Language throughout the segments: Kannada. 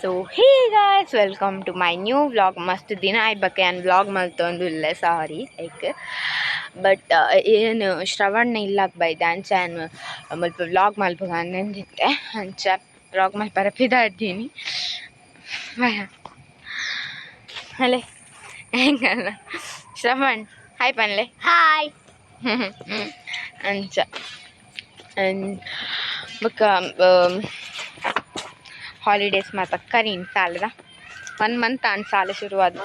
So hey guys welcome to my new vlog. ಮಸ್ತ್ ದಿನ ಆಯ್ಬಕ್ಕೆ ನಾನು ವ್ಲಾಗ್ ಮಲ್ತೊಂದಿಲ್ಲ, ಸಾರಿ ಲೈಕ್ ಬಟ್ ಏನು ಶ್ರವಣ ಇಲ್ಲಕ್ಕೆ ಬೈದೆ ಅಂಚ ನಾನು ಮಲ್ಪ ವ್ಲಾಗ್ ಮಲ್ಪಗ ಅನ್ನಂದಿತ್ತೆ ಅಂಚ ವ್ಲಾಗ್ ಮಲ್ಪರ ಪಿದಾಡ್ತೀನಿ ಅಲ್ಲೇ ಹೆಂಗಲ್ಲ ಶ್ರವಣ್ ಹಾಯ್ ಪನ್ಲೆ ಹಾಯ್ ಅಂಚ ಬೊಕ್ಕ ಹಾಲಿಡೇಸ್ ಮಾತ ಕರೀನ್ ಸಾಲದ 1 ಮಂತ್ ಆಂಡ್ ಸಾಲ ಶುರುವಾದ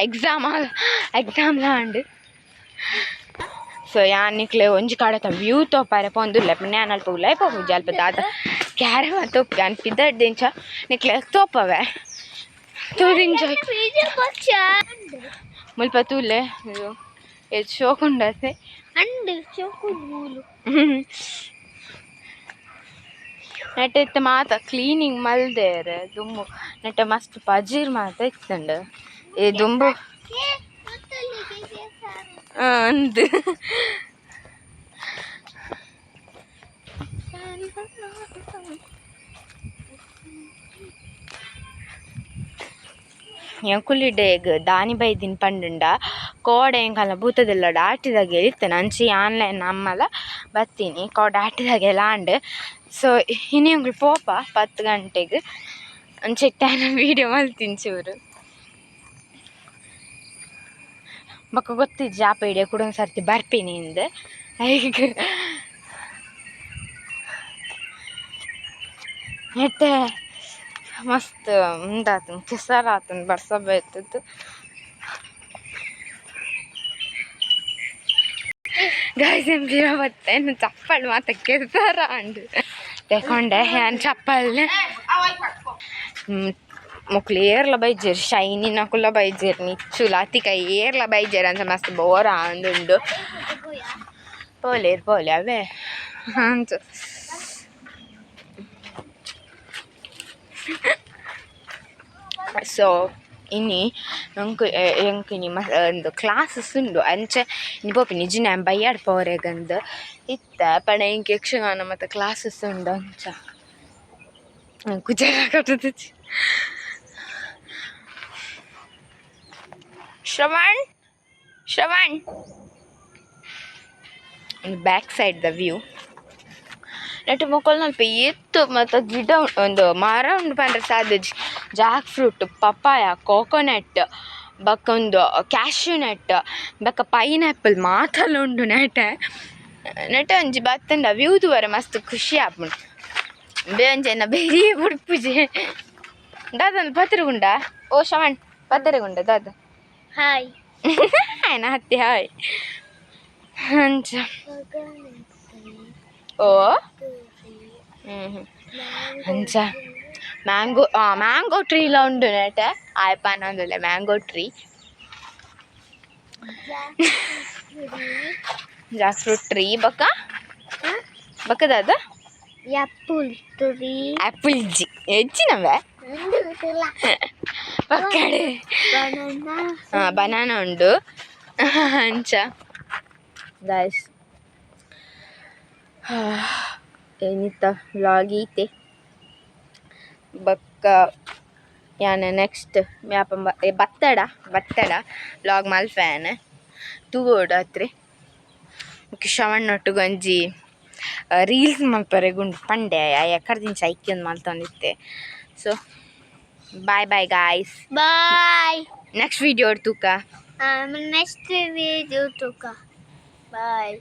ಎಕ್ಸಾಮ್ ಲಾಂಡ್. ಸೊ ಯಾನಿಕ್ಲೆ ಒಂಜಿ ಕಾಡತ ವ್ಯೂ ತೋಪಾರೆ ಪೊಂದುಲ್ಲ ನಾನು ಅಲ್ಪ ಉಲಾಯ್ ಪೋಪುಜಿ ಅಲ್ಪ ದಾದ ಕ್ಯಾರವ ತೋಪಿ ಅನ್ಪಿದ್ದೆಂಚ ನಿಕ್ಲೆ ತೋಪವೆ ತೂರಿಂಜ ಮುಲ್ಪ ತೂಲೆ ಇದು ಎಷ್ಟು ಶೋಕುಂಡತೆ ಅಂಡ್ ಶೋಕುಂಡು ನೆಟ್ಟೆತ್ತ ಮಾತ ಕ್ಲೀನಿಂಗ್ ಮಲ್ದೇರೆ ದುಂಬು ನೆಟ್ಟ ಮಸ್ತ್ ಪಜೀರ್ ಮಾತ ಇತ್ತಂಡು ಈ ದುಂಬು ಅಂದು ಎಂಕುಲಿಡ್ಡೆಗ್ ದಾನಿ ಬೈದಿನ ಪಂಡುಂಡ ಕೋಡೆ ಎಂಕಲ್ಲ ಬೂತದೆಲ್ಲ ದಾಟಿದಾಗ ಇರ್ತೇನೆ ಅಂಚಿ ಆನ್ಲೈನ್ ನಮ್ಮಲ್ಲ ಬರ್ತೀನಿ ಕೋಡೆ ದಾಟಿದಾಗೆ ಲಾಂಡ್. ಸೊ ಇನ್ನಿಂಗಳು ಪೋಪ 10 ಗಂಟೆಗೆ ಅಂಚಿಟ್ಟಾನ ವೀಡಿಯೋ ಮಲ್ತೀನಿ ಚೂರು ಬಕ್ಕ ಗೊತ್ತಿದ್ದು ಜಾಪ ಹಿಡಿಯೋ ಕೂಡ ಒಂದು ಸರ್ತಿ ಬರ್ತೀನಿ ಇಂದು ಈಗ ನೆಟ್ಟೆ ಮಸ್ತ್ ಮುಂದಾತು ಕೆಸರಾತನ್ ಬರ್ಸಬ್ಬ ಎತ್ತದ್ದು ಗಾಯ್ಸ್ ಎಂಬ್ಲಿರೋ ಬತ್ತೇನು ಚಪ್ಪಲ್ ಮಾತ ಕೆಸರ ಅಂಡು ತಗೊಂಡೆ ನಾನು ಚಪ್ಪಲ್ ಮುಕ್ಳು ಏರ್ಲ ಬೈಜೇರು ಶೈನಿನ ಕುಲ್ಲ ಬೈಜೇರು ನಿಚ್ಚುಲ ಅತಿಕ ಏರ್ಲ ಬೈಜೇರು ಅಂತ ಮಸ್ತ್ ಬೋರ ಅಂದುಂಡು ಪೋಲೆ ಅವೇ ಅಂತ ಸೊ ಇನ್ನಿ ಎಂಕಿನಿ ಒಂದು ಕ್ಲಾಸಸ್ ಉಂಡು ಅಂಚೆ ಇನ್ನು ಪೋಪಿ ನಿಜ ನಾನು ಬೈಯಾಡ್ ಪೋರೆಗಂದು ಇತ್ತ ಪಣ ಇಂಕ ಯಕ್ಷಗಾನ ಮತ್ತು ಕ್ಲಾಸಸ್ ಉಂಡು ಅಂಚ ಕುಜಾರ ಕಟ್ಟುದು Shravan back side the view ನೆಟ್ಟು ಮೊಕ್ಕಲು ನಲ್ಪ ಎತ್ತು ಮತ್ತು ಗಿಡ ಒಂದು ಮರ ಉಂಡು ಪಂಡ್ರೆ ಸಾಧ್ಯ ಜಾಕ್ ಫ್ರೂಟ್ ಪಪ್ಪಾಯ ಕೋಕೋನಟ್ ಬಕ್ಕ ಒಂದು ಕ್ಯಾಶ್ಯೂ ನಟ್ ಬಕ್ಕ ಪೈನಾಪಲ್ ಮಾತಲ್ಲ ಉಂಡು ನೆಟ ಒಂಜಿ ಬತ್ತಂಡ ವ್ಯೂದು ವರ ಮಸ್ತ್ ಖುಷಿ ಆಪುಂಡು ಬೇಂಜೆನ ಬೇರೆ ಬುಡ್ಪುಜೆ ದಾದನ್ ಪತ್ರಿಗುಂಡ ಓ ಶ್ರವಣ್ ಪತ್ರಿಗುಂಡ ದಾದ ಹಾಯ್ ಹಾಯ್ ನಾ ಹತ್ತಿ ಹಾಯ್ ಅಂಚ ಓ ಅಂಚ ಮ್ಯಾಂಗೋ ಟ್ರೀಲ ಉಂಡು ನೆಟ ಆಯ್ಪಾನ ಒಂದುಲ್ಲೆ mango tree jackfruit tree ಬಕ್ಕದಾದ ಆ್ಯಪಲ್ ಜಿ ಹೆಚ್ಚಿನವೆ ಪಕ್ಕಡೆ ಬನಾನಾ ಉಂಡು ಅಂಚ ಗಾಯ್ಸ್ ಏನಿತ್ತ ವ್ಲಾಗ್ ಈತೆ ಬಕ್ಕ ಯಾನ ನೆಕ್ಸ್ಟ್ ಮ್ಯಾಪ ಬತ್ತಡ ವ್ಲಾಗ್ ಮಲ್ಫ್ಯಾನ್ ತೂಗೋಡು ಹತ್ರಿ ಶ್ರವಣ್ಣೊಟ್ಟು ಗಂಜಿ ರೀಲ್ಸ್ ಮಲ್ಪರೆಗುಂಡು ಪಂಡೆ ಕರ್ದಿಂಚ ಐಕ್ಯೊಂದು ಮಲ್ತೊಂದಿತ್ತೆ. So bye guys bye next video ತೂಕ ಬಾಯ್.